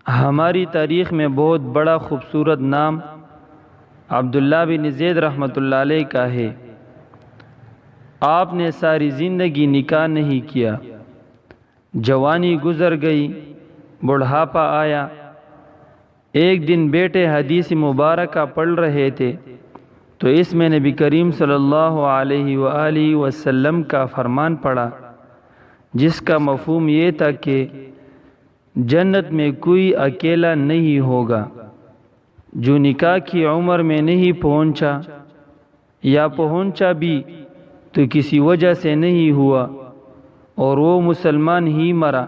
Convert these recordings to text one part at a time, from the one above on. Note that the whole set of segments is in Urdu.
ہماری تاریخ میں بہت بڑا خوبصورت نام عبداللہ بن زید رحمۃ اللہ علیہ کا ہے۔ آپ نے ساری زندگی نکاح نہیں کیا، جوانی گزر گئی، بڑھاپا آیا۔ ایک دن بیٹے حدیث مبارکہ پڑھ رہے تھے تو اس میں نبی کریم صلی اللہ علیہ وآلہ وسلم کا فرمان پڑھا، جس کا مفہوم یہ تھا کہ جنت میں کوئی اکیلا نہیں ہوگا جو نکاح کی عمر میں نہیں پہنچا، یا پہنچا بھی تو کسی وجہ سے نہیں ہوا اور وہ مسلمان ہی مرا،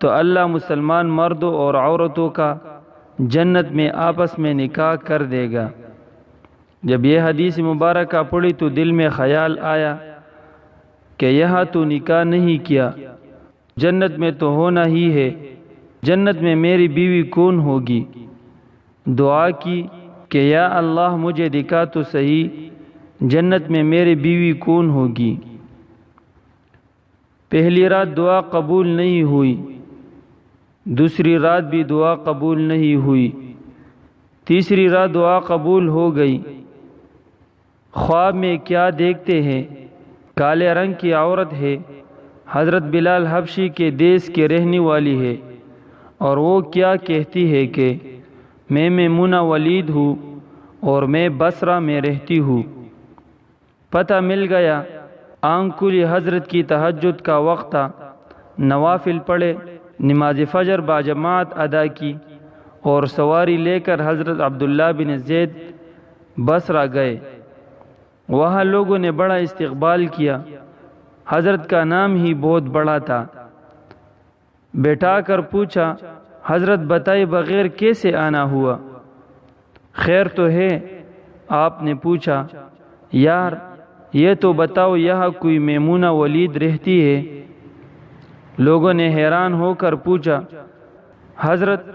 تو اللہ مسلمان مردوں اور عورتوں کا جنت میں آپس میں نکاح کر دے گا۔ جب یہ حدیث مبارکہ پڑھی تو دل میں خیال آیا کہ یہاں تو نکاح نہیں کیا، جنت میں تو ہونا ہی ہے، جنت میں میری بیوی کون ہوگی؟ دعا کی کہ یا اللہ مجھے دکھا تو صحیح، جنت میں میری بیوی کون ہوگی؟ پہلی رات دعا قبول نہیں ہوئی، دوسری رات بھی دعا قبول نہیں ہوئی، تیسری رات دعا قبول ہو گئی۔ خواب میں کیا دیکھتے ہیں؟ کالے رنگ کی عورت ہے، حضرت بلال حبشی کے دیس کے رہنے والی ہے، اور وہ کیا کہتی ہے کہ میں میمونہ ولید ہوں اور میں بصرہ میں رہتی ہوں۔ پتہ مل گیا۔ آنکھ کھلی، حضرت کی تہجد کا وقت تھا، نوافل پڑھے، نماز فجر باجماعت ادا کی اور سواری لے کر حضرت عبداللہ بن زید بصرہ گئے۔ وہاں لوگوں نے بڑا استقبال کیا، حضرت کا نام ہی بہت بڑا تھا۔ بیٹھا کر پوچھا، حضرت بتائے بغیر کیسے آنا ہوا؟ خیر تو ہے؟ آپ نے پوچھا، یار یہ تو بتاؤ یہاں کوئی میمونہ ولید رہتی ہے؟ لوگوں نے حیران ہو کر پوچھا، حضرت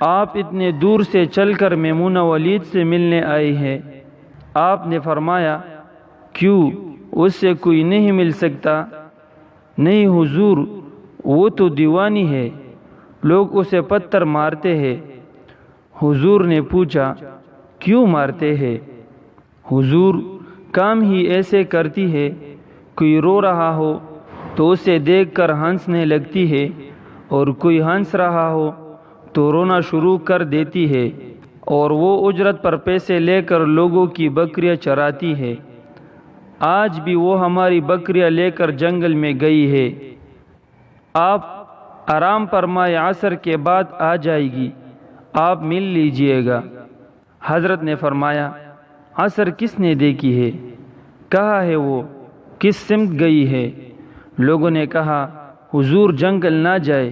آپ اتنے دور سے چل کر میمونہ ولید سے ملنے آئے ہیں؟ آپ نے فرمایا، کیوں اس سے کوئی نہیں مل سکتا؟ نہیں حضور، وہ تو دیوانی ہے، لوگ اسے پتھر مارتے ہیں۔ حضور نے پوچھا، کیوں مارتے ہیں؟ حضور، کام ہی ایسے کرتی ہے، کوئی رو رہا ہو تو اسے دیکھ کر ہنسنے لگتی ہے، اور کوئی ہنس رہا ہو تو رونا شروع کر دیتی ہے، اور وہ اجرت پر پیسے لے کر لوگوں کی بکریاں چراتی ہے۔ آج بھی وہ ہماری بکریاں لے کر جنگل میں گئی ہے، آپ آرام فرمائے، عصر کے بعد آ جائے گی، آپ مل لیجئے گا۔ حضرت نے فرمایا، عصر کس نے دیکھی ہے؟ کہاں ہے وہ؟ کس سمت گئی ہے؟ لوگوں نے کہا، حضور جنگل نہ جائے،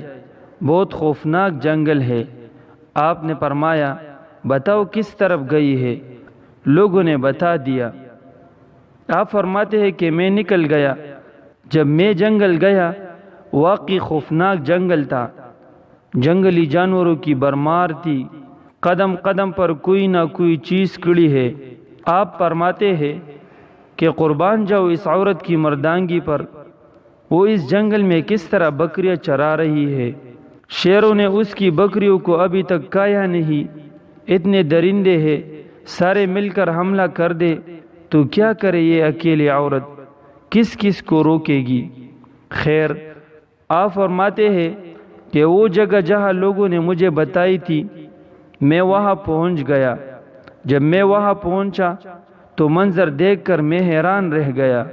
بہت خوفناک جنگل ہے۔ آپ نے فرمایا، بتاؤ کس طرف گئی ہے؟ لوگوں نے بتا دیا۔ آپ فرماتے ہیں کہ میں نکل گیا۔ جب میں جنگل گیا، واقعی خوفناک جنگل تھا، جنگلی جانوروں کی بھرمار تھی، قدم قدم پر کوئی نہ کوئی چیز کھڑی ہے۔ آپ فرماتے ہیں کہ قربان جاؤ اس عورت کی مردانگی پر، وہ اس جنگل میں کس طرح بکریاں چرا رہی ہے، شیروں نے اس کی بکریوں کو ابھی تک کھایا نہیں، اتنے درندے ہیں، سارے مل کر حملہ کر دے تو کیا کرے یہ اکیلی عورت، کس کس کو روکے گی؟ خیر، آپ فرماتے ہیں کہ وہ جگہ جہاں لوگوں نے مجھے بتائی تھی، میں وہاں پہنچ گیا۔ جب میں وہاں پہنچا تو منظر دیکھ کر میں حیران رہ گیا۔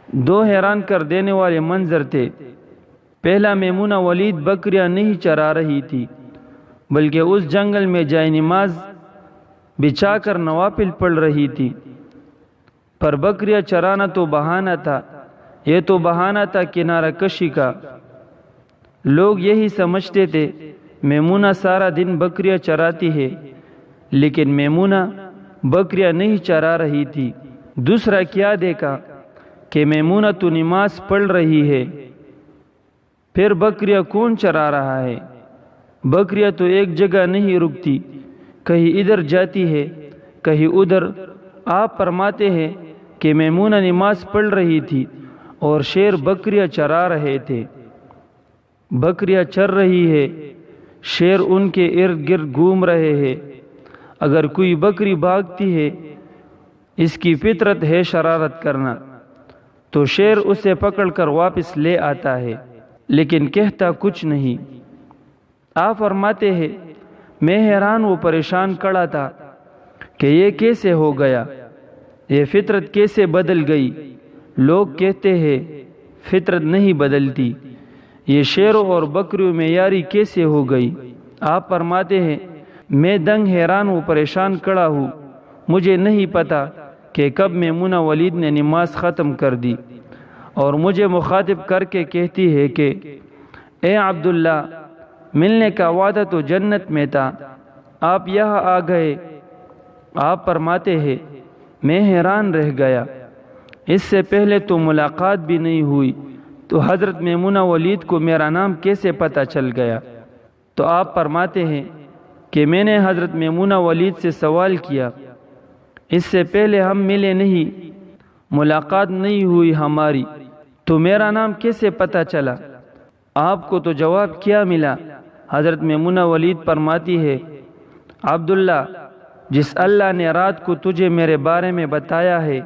دو حیران کر دینے والے منظر تھے۔ پہلا، میمونہ ولید بکریاں نہیں چرا رہی تھی، بلکہ اس جنگل میں جائے نماز بچھا کر نوافل پڑھ رہی تھی۔ پر بکریاں چرانا تو بہانہ تھا، یہ تو بہانہ تھا کنارہ کشی کا۔ لوگ یہی سمجھتے تھے میمونہ سارا دن بکریاں چراتی ہے، لیکن میمونہ بکریاں نہیں چرا رہی تھی۔ دوسرا کیا دیکھا کہ میمونہ تو نماز پڑھ رہی ہے، پھر بکریاں کون چرا رہا ہے؟ بکریاں تو ایک جگہ نہیں رکتی، کہیں ادھر جاتی ہے کہیں ادھر۔ آپ فرماتے ہیں کہ میمونہ نماز پڑھ رہی تھی اور شیر بکریاں چرا رہے تھے۔ بکریاں چر رہی ہے، شیر ان کے ارد گرد گھوم رہے ہیں۔ اگر کوئی بکری بھاگتی ہے، اس کی فطرت ہے شرارت کرنا، تو شیر اسے پکڑ کر واپس لے آتا ہے، لیکن کہتا کچھ نہیں۔ آپ فرماتے ہیں میں حیران و پریشان کھڑا تھا کہ یہ کیسے ہو گیا، یہ فطرت کیسے بدل گئی۔ لوگ کہتے ہیں فطرت نہیں بدلتی، یہ شیروں اور بکریوں میں یاری کیسے ہو گئی۔ آپ فرماتے ہیں میں دنگ حیران و پریشان کھڑا ہوں، مجھے نہیں پتا کہ کب میمونہ ولید نے نماز ختم کر دی اور مجھے مخاطب کر کے کہتی ہے کہ اے عبداللہ، ملنے کا وعدہ تو جنت میں تھا، آپ یہاں آ گئے۔ آپ فرماتے ہیں میں حیران رہ گیا، اس سے پہلے تو ملاقات بھی نہیں ہوئی، تو حضرت میمونہ ولید کو میرا نام کیسے پتہ چل گیا؟ تو آپ فرماتے ہیں کہ میں نے حضرت میمونہ ولید سے سوال کیا، اس سے پہلے ہم ملے نہیں، ملاقات نہیں ہوئی ہماری، تو میرا نام کیسے پتہ چلا؟ آپ کو تو جواب کیا ملا؟ حضرت میمونہ ولید فرماتی ہے عبداللہ، جس اللہ نے رات کو تجھے میرے بارے میں بتایا ہے،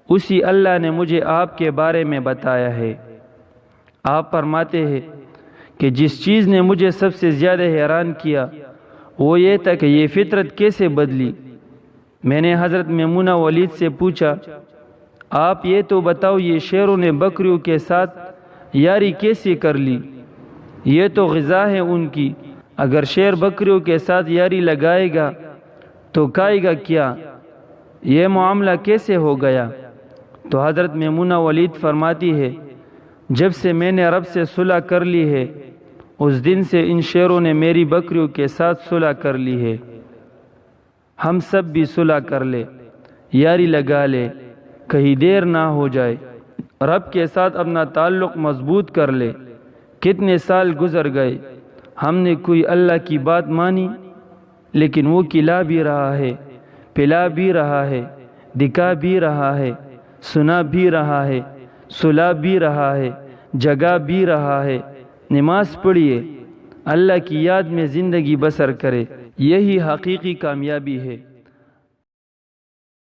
اسی اللہ نے مجھے آپ کے بارے میں بتایا ہے۔ آپ فرماتے ہیں کہ جس چیز نے مجھے سب سے زیادہ حیران کیا وہ یہ تھا کہ یہ فطرت کیسے بدلی۔ میں نے حضرت میمونہ ولید سے پوچھا آپ یہ تو بتاؤ، یہ شیروں نے بکریوں کے ساتھ یاری کیسے کر لی؟ یہ تو غذا ہے ان کی، اگر شیر بکریوں کے ساتھ یاری لگائے گا تو کھائے گا کیا؟ یہ معاملہ کیسے ہو گیا؟ تو حضرت میمونہ ولید فرماتی ہے جب سے میں نے رب سے صلح کر لی ہے، اس دن سے ان شیروں نے میری بکریوں کے ساتھ صلح کر لی ہے۔ ہم سب بھی صلح کر لے، یاری لگا لے، کہیں دیر نہ ہو جائے، رب کے ساتھ اپنا تعلق مضبوط کر لے۔ کتنے سال گزر گئے، ہم نے کوئی اللہ کی بات مانی، لیکن وہ کھلا بھی رہا ہے، پلا بھی رہا ہے، دکھا بھی رہا ہے، سنا بھی رہا ہے، سلا بھی رہا ہے، جگا بھی رہا ہے۔ نماز پڑھیے، اللہ کی یاد میں زندگی بسر کرے، یہی حقیقی کامیابی ہے۔